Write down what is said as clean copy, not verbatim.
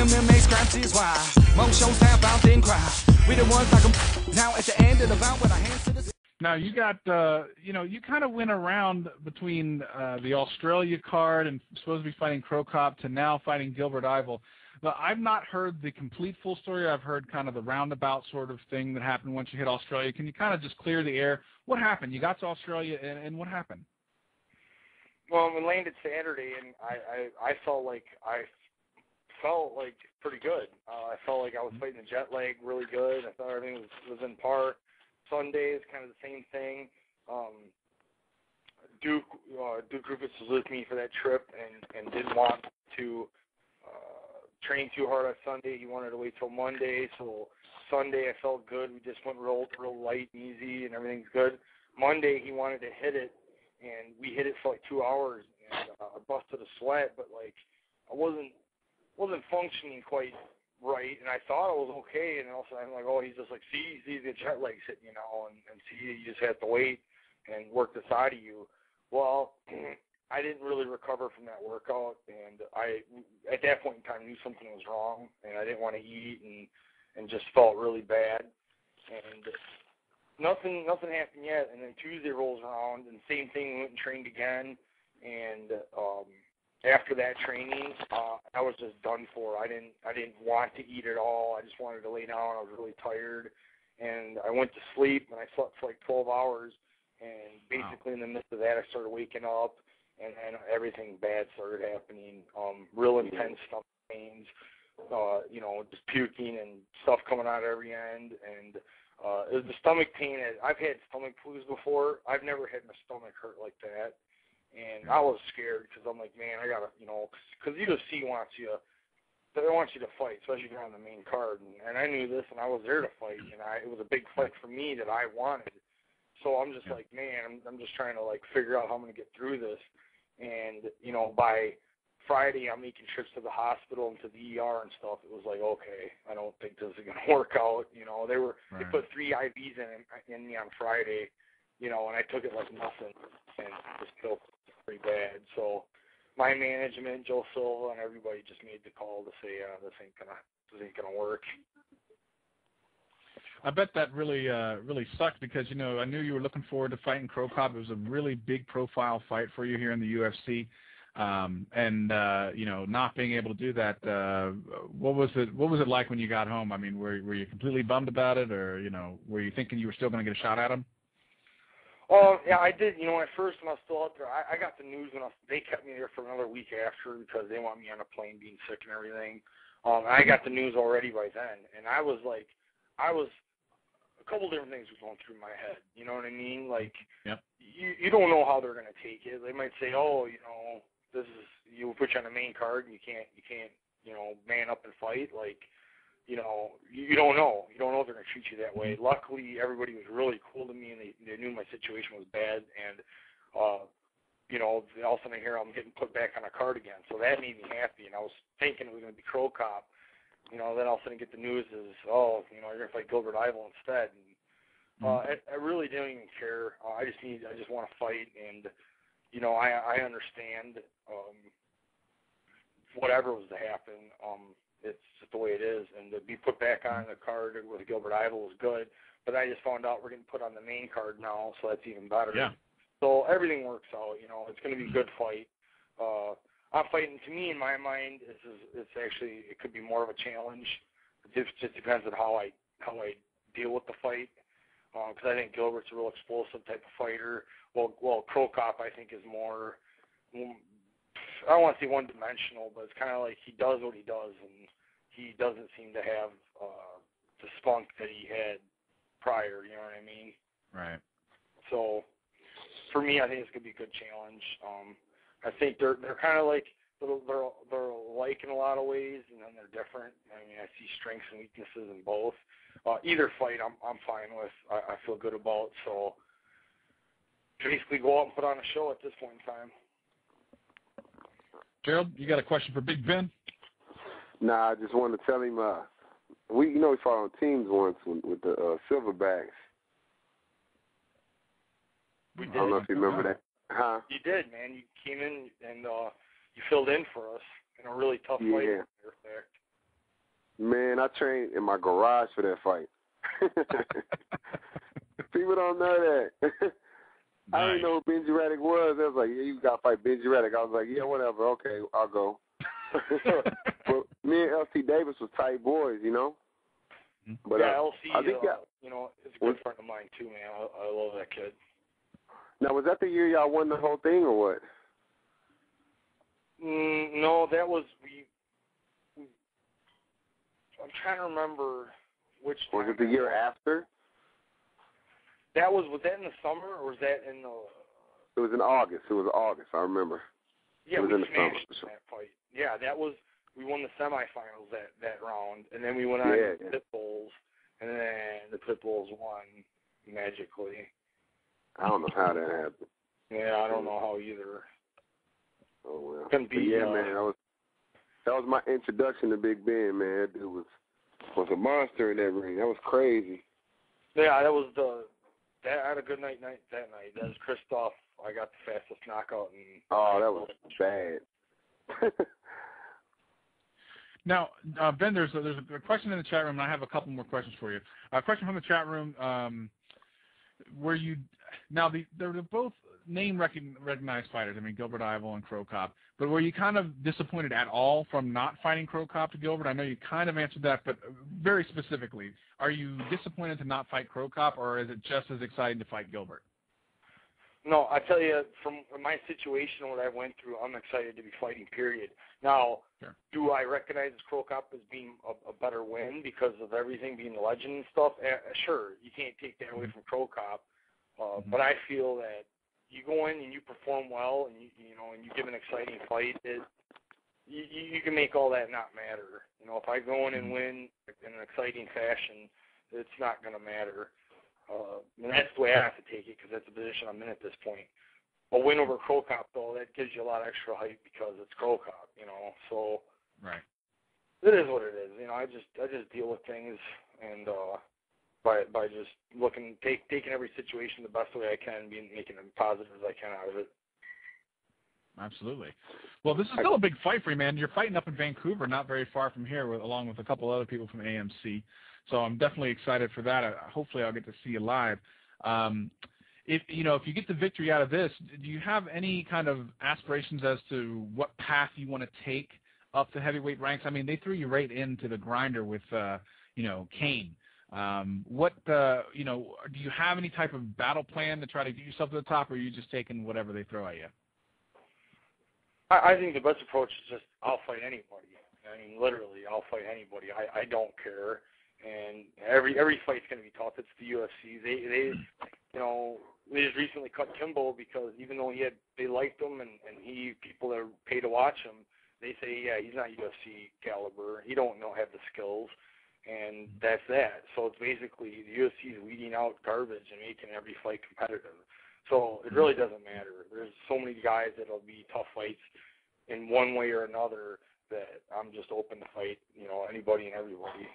MMA scraps is why most shows tap out then cry. We the ones like them now at the end of the bout with our hands to the. Now you got, you kind of went around between the Australia card and supposed to be fighting Cro Cop to now fighting Gilbert Yvel. But I've not heard the complete full story. I've heard kind of the roundabout sort of thing that happened once you hit Australia. Can you kind of just clear the air? What happened? You got to Australia, and what happened? Well, we landed Saturday, and I felt like pretty good. I felt like I was fighting the jet lag really good. I thought everything was in par. Sunday is kind of the same thing. Duke Rufus was with me for that trip and didn't want to train too hard on Sunday. He wanted to wait till Monday. So Sunday I felt good. We just went real light and easy, and everything's good. Monday he wanted to hit it, and we hit it for like 2 hours, and I busted a sweat, but like I wasn't functioning quite right, and I thought it was okay, and also I'm like, oh, he's just like, see the jet leg's hitting, and see, you just have to wait and work the side of you. Well, I didn't really recover from that workout, and I, at that point in time, knew something was wrong, and I didn't want to eat, and just felt really bad, and nothing happened yet, and then Tuesday rolls around, and same thing, we went and trained again, and after that training, I was just done for. I didn't want to eat at all. I just wanted to lay down. I was really tired, and I went to sleep, and I slept for like 12 hours, and basically in the midst of that, I started waking up, and everything bad started happening. Real intense stomach pains, just puking and stuff coming out of every end, and it was the stomach pain. I've had stomach flus before. I've never had my stomach hurt like that. And I was scared because I'm like, man, I gotta, because UFC wants you to fight, especially if you're on the main card. And I knew this, and I was there to fight, and it was a big fight for me that I wanted. So I'm just like, man, I'm just trying to like figure out how I'm gonna get through this. And by Friday, I'm making trips to the hospital and to the ER and stuff. It was like, okay, I don't think this is gonna work out. They put 3 IVs in me on Friday, and I took it like nothing, and just felt pretty bad. So my management, Joe Silva, and everybody just made the call to say, this ain't gonna work. I bet that really sucked because I knew you were looking forward to fighting Cro Cop. It was a really big profile fight for you here in the UFC, and not being able to do that. What was it like when you got home? I mean, were you completely bummed about it, or were you thinking you were still going to get a shot at him? Yeah, I did. At first when I was still out there, I got the news they kept me there for another week after because they want me on a plane being sick and everything. I got the news already by then, and I was a couple different things was going through my head. You know what I mean? Like, yep. You don't know how they're going to take it. They might say, oh, this is, you put you on the main card and you can't man up and fight. Like, you don't know. You don't know if they're going to treat you that way. Luckily, everybody was really cool to me, and they knew my situation was bad. And, all of a sudden I hear I'm getting put back on a card again. So that made me happy, and I was thinking it was going to be Cro Cop. Then all of a sudden get the news is, you're going to fight Gilbert Yvel instead. And I really didn't even care. I just want to fight, and, I understand whatever was to happen. It's just the way it is, and to be put back on the card with Gilbert Yvel was good. But I just found out we're getting put on the main card now, so that's even better. Yeah. So everything works out. It's going to be a good fight. I'm fighting. To me, in my mind, it could be more of a challenge. It just depends on how I deal with the fight. Because I think Gilbert's a real explosive type of fighter. Well, Cro Cop I think is more. I don't want to say one-dimensional, but it's kind of like he does what he does, and he doesn't seem to have the spunk that he had prior. You know what I mean? Right. So, for me, I think it's gonna be a good challenge. I think they're kind of like they're alike in a lot of ways, and then they're different. I mean, I see strengths and weaknesses in both. Either fight, I'm fine with. I feel good about. So, basically, go out and put on a show at this point in time. Gerald, you got a question for Big Ben? Nah, I just wanted to tell him, we fought on teams once with the Silverbacks. We did. I don't know if you remember that. Huh? You did, man. You came in and you filled in for us in a really tough fight. Man, I trained in my garage for that fight. People don't know that. I didn't know who Benji Raddick was. They was like, yeah, you got to fight Benji Raddick. I was like, yeah, whatever. Okay, I'll go. But me and L.C. Davis was tight boys, you know? But, yeah, L.C., I think you know, is a good friend of mine, too, man. I love that kid. Now, was that the year y'all won the whole thing or what? No, that was I'm trying to remember which time. Was it the year after? Was that in the summer or was that in the... It was in August. I remember. Yeah, it was we in the smashed summer. that fight. Yeah, we won the semifinals that round, and then we went on to the Pit Bulls, and then the Pit Bulls won magically. I don't know how that happened. Yeah, I don't know how either. Oh, well. Couldn't be, yeah, man, that was my introduction to Big Ben, man. That dude was a monster in that ring. That was crazy. Yeah, I had a good night that night. That was Christoph. I got the fastest knockout. Oh, that was bad. Now, Ben, there's a question in the chat room, and I have a couple more questions for you. A question from the chat room they're both name recognized fighters. I mean, Gilbert Yvel and Cro Cop. But were you kind of disappointed at all from not fighting Cro Cop to Gilbert? I know you kind of answered that, but very specifically, are you disappointed to not fight Cro Cop, or is it just as exciting to fight Gilbert? No, I tell you, from my situation, what I went through, I'm excited to be fighting, period. Now, Sure. Do I recognize Cro Cop as being a better win because of everything being the legend and stuff? Sure, you can't take that away from Cro Cop. But I feel that you go in and you perform well, and you give an exciting fight, you can make all that not matter. You know, if I go in and win in an exciting fashion, it's not going to matter. And that's the way I have to take it because that's the position I'm in at this point. A win over Cro Cop, though, that gives you a lot of extra hype because it's Cro Cop, you know. So right. It is what it is. You know, I just deal with things and by just taking every situation the best way I can, making it positive as I can out of it. Absolutely. Well, this is still a big fight for you, man. You're fighting up in Vancouver, not very far from here, along with a couple other people from AMC. So I'm definitely excited for that. Hopefully, I'll get to see you live. If you get the victory out of this, do you have any kind of aspirations as to what path you want to take up the heavyweight ranks? I mean, they threw you right into the grinder with, Kane. Do you have any type of battle plan to try to get yourself to the top, or are you just taking whatever they throw at you? I think the best approach is just I'll fight anybody. I mean, literally, I'll fight anybody. I don't care. And every fight's going to be tough. It's the UFC. They just recently cut Kimbo because even though they liked him and people that pay to watch him, they say, yeah, he's not UFC caliber. He don't have the skills, and that's that. So it's basically the UFC is weeding out garbage and making every fight competitive. So it really doesn't matter. There's so many guys that'll be tough fights in one way or another that I'm just open to fight, anybody and everybody.